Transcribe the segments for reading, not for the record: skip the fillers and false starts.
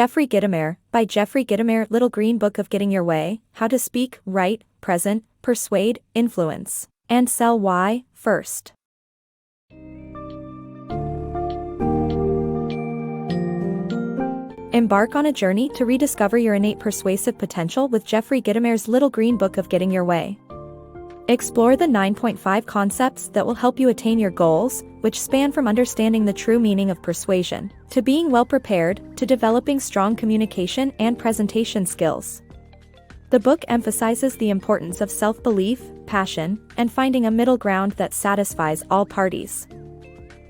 Jeffrey Gitomer, by Jeffrey Gitomer. Little Green Book of Getting Your Way, How to Speak, Write, Present, Persuade, Influence, and Sell. Why, first. Embark on a journey to rediscover your innate persuasive potential with Jeffrey Gitomer's Little Green Book of Getting Your Way. Explore the 9.5 concepts that will help you attain your goals, which span from understanding the true meaning of persuasion, to being well prepared, to developing strong communication and presentation skills. The book emphasizes the importance of self-belief, passion, and finding a middle ground that satisfies all parties.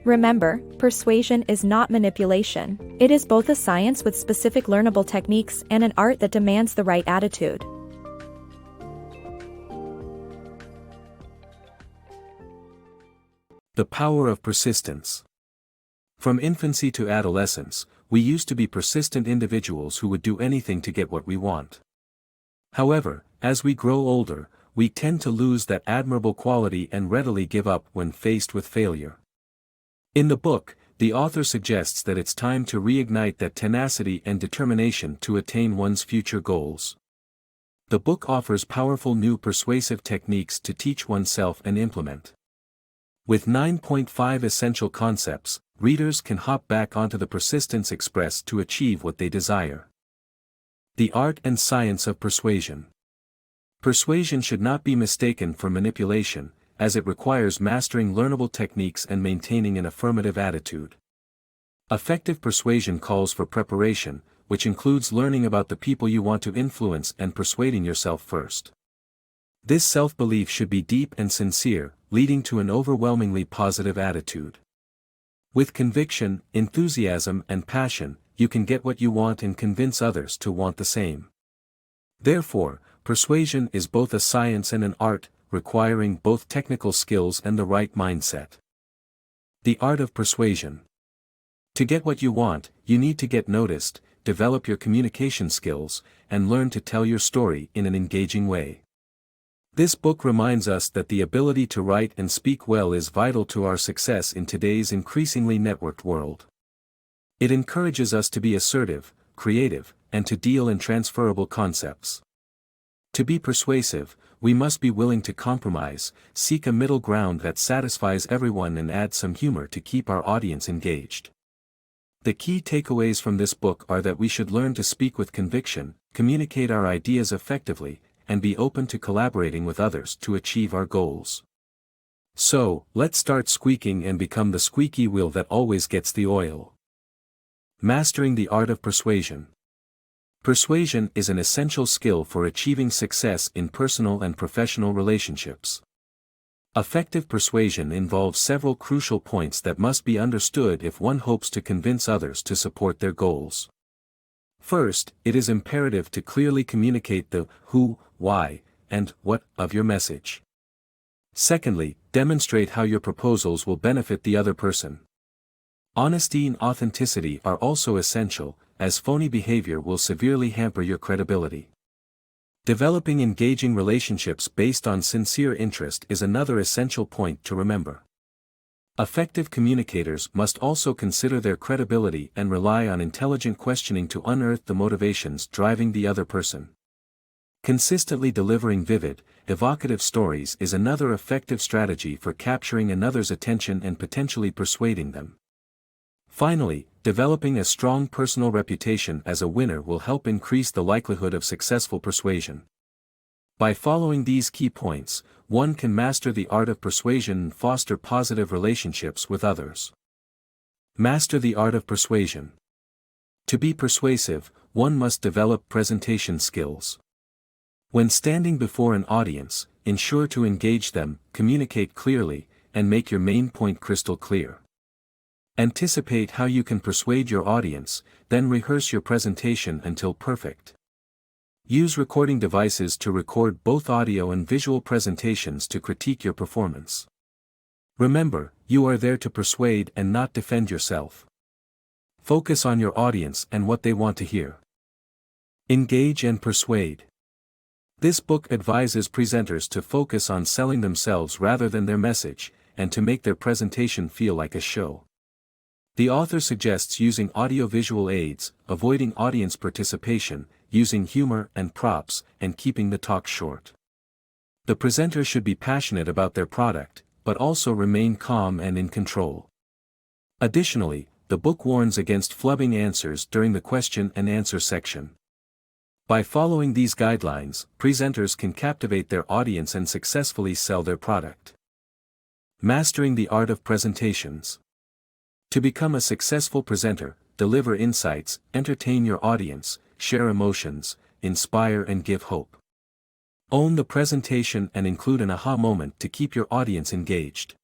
Remember, persuasion is not manipulation. It is both a science with specific learnable techniques and an art that demands the right attitude. The power of persistence. From infancy to adolescence, we used to be persistent individuals who would do anything to get what we want. However, as we grow older, we tend to lose that admirable quality and readily give up when faced with failure. In the book, the author suggests that it's time to reignite that tenacity and determination to attain one's future goals. The book offers powerful new persuasive techniques to teach oneself and implement. With 9.5 essential concepts, readers can hop back onto the persistence express to achieve what they desire. The art and science of persuasion. Persuasion should not be mistaken for manipulation, as it requires mastering learnable techniques and maintaining an affirmative attitude. Effective persuasion calls for preparation, which includes learning about the people you want to influence and persuading yourself first. This self-belief should be deep and sincere, leading to an overwhelmingly positive attitude. With conviction, enthusiasm, and passion, you can get what you want and convince others to want the same. Therefore, persuasion is both a science and an art, requiring both technical skills and the right mindset. The art of persuasion. To get what you want, you need to get noticed, develop your communication skills, and learn to tell your story in an engaging way. This book reminds us that the ability to write and speak well is vital to our success in today's increasingly networked world. It encourages us to be assertive, creative, and to deal in transferable concepts. To be persuasive, we must be willing to compromise, seek a middle ground that satisfies everyone and add some humor to keep our audience engaged. The key takeaways from this book are that we should learn to speak with conviction, communicate our ideas effectively, and be open to collaborating with others to achieve our goals. So, let's start squeaking and become the squeaky wheel that always gets the oil. Mastering the art of persuasion. Persuasion is an essential skill for achieving success in personal and professional relationships. Effective persuasion involves several crucial points that must be understood if one hopes to convince others to support their goals. First, it is imperative to clearly communicate the who, why, and what of your message. Secondly, demonstrate how your proposals will benefit the other person. Honesty and authenticity are also essential, as phony behavior will severely hamper your credibility. Developing engaging relationships based on sincere interest is another essential point to remember. Effective communicators must also consider their credibility and rely on intelligent questioning to unearth the motivations driving the other person. Consistently delivering vivid, evocative stories is another effective strategy for capturing another's attention and potentially persuading them. Finally, developing a strong personal reputation as a winner will help increase the likelihood of successful persuasion. By following these key points, one can master the art of persuasion and foster positive relationships with others. Master the art of persuasion. To be persuasive, one must develop presentation skills. When standing before an audience, ensure to engage them, communicate clearly, and make your main point crystal clear. Anticipate how you can persuade your audience, then rehearse your presentation until perfect. Use recording devices to record both audio and visual presentations to critique your performance. Remember, you are there to persuade and not defend yourself. Focus on your audience and what they want to hear. Engage and persuade. This book advises presenters to focus on selling themselves rather than their message, and to make their presentation feel like a show. The author suggests using audiovisual aids, avoiding audience participation, using humor and props, and keeping the talk short. The presenter should be passionate about their product, but also remain calm and in control. Additionally, the book warns against flubbing answers during the question and answer section. By following these guidelines, presenters can captivate their audience and successfully sell their product. Mastering the art of presentations. To become a successful presenter, deliver insights, entertain your audience, share emotions, inspire and give hope. Own the presentation and include an aha moment to keep your audience engaged.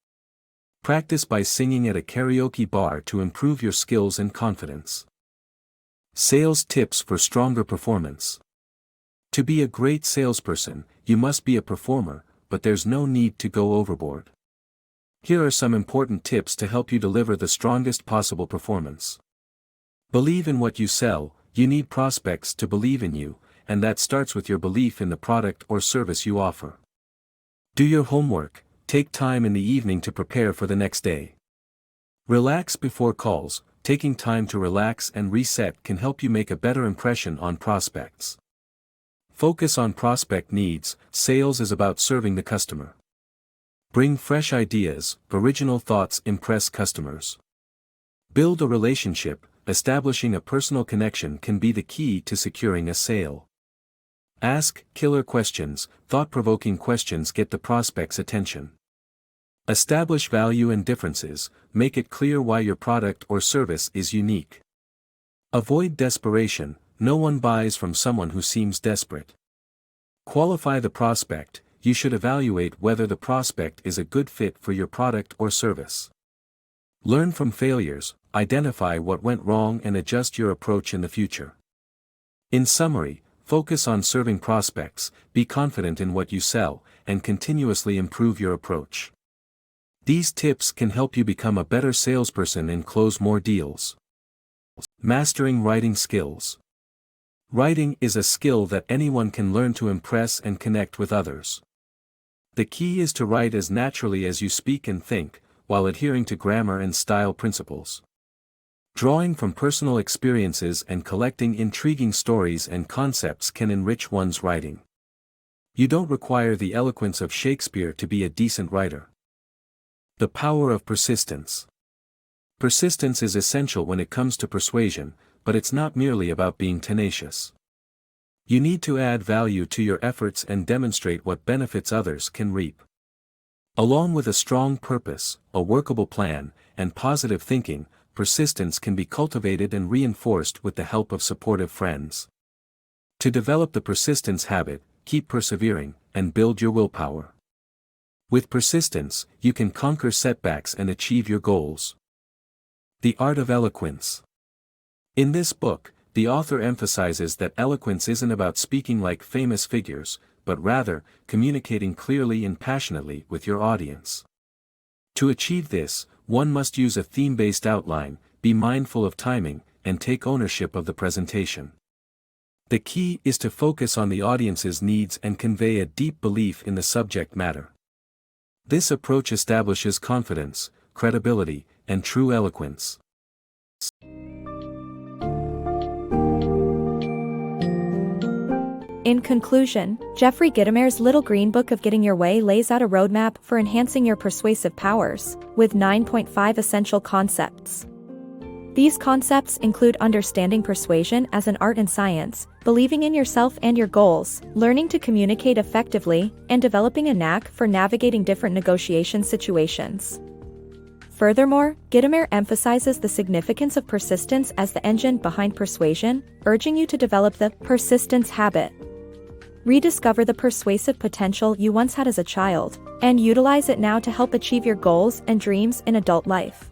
Practice by singing at a karaoke bar to improve your skills and confidence. Sales tips for stronger performance. To be a great salesperson, you must be a performer, but there's no need to go overboard. Here are some important tips to help you deliver the strongest possible performance. Believe in what you sell. You need prospects to believe in you, and that starts with your belief in the product or service you offer. Do your homework. Take time in the evening to prepare for the next day. Relax before calls. Taking time to relax and reset can help you make a better impression on prospects. Focus on prospect needs. Sales is about serving the customer. Bring fresh ideas, original thoughts impress customers. Build a relationship. Establishing a personal connection can be the key to securing a sale. Ask killer questions. Thought-provoking questions get the prospect's attention. Establish value and differences. Make it clear why your product or service is unique. Avoid desperation. No one buys from someone who seems desperate. Qualify the prospect. You should evaluate whether the prospect is a good fit for your product or service. Learn from failures. Identify what went wrong and adjust your approach in the future. In summary, focus on serving prospects, be confident in what you sell, and continuously improve your approach. These tips can help you become a better salesperson and close more deals. Mastering writing skills. Writing is a skill that anyone can learn to impress and connect with others. The key is to write as naturally as you speak and think, while adhering to grammar and style principles. Drawing from personal experiences and collecting intriguing stories and concepts can enrich one's writing. You don't require the eloquence of Shakespeare to be a decent writer. The power of persistence. Persistence is essential when it comes to persuasion, but it's not merely about being tenacious. You need to add value to your efforts and demonstrate what benefits others can reap. Along with a strong purpose, a workable plan, and positive thinking, persistence can be cultivated and reinforced with the help of supportive friends. To develop the persistence habit, keep persevering, and build your willpower. With persistence, you can conquer setbacks and achieve your goals. The Art of Eloquence. In this book, the author emphasizes that eloquence isn't about speaking like famous figures, but rather, communicating clearly and passionately with your audience. To achieve this, one must use a theme-based outline, be mindful of timing, and take ownership of the presentation. The key is to focus on the audience's needs and convey a deep belief in the subject matter. This approach establishes confidence, credibility, and true eloquence. In conclusion, Jeffrey Gitomer's Little Green Book of Getting Your Way lays out a roadmap for enhancing your persuasive powers, with 9.5 essential concepts. These concepts include understanding persuasion as an art and science, believing in yourself and your goals, learning to communicate effectively, and developing a knack for navigating different negotiation situations. Furthermore, Gitomer emphasizes the significance of persistence as the engine behind persuasion, urging you to develop the persistence habit. Rediscover the persuasive potential you once had as a child, and utilize it now to help achieve your goals and dreams in adult life.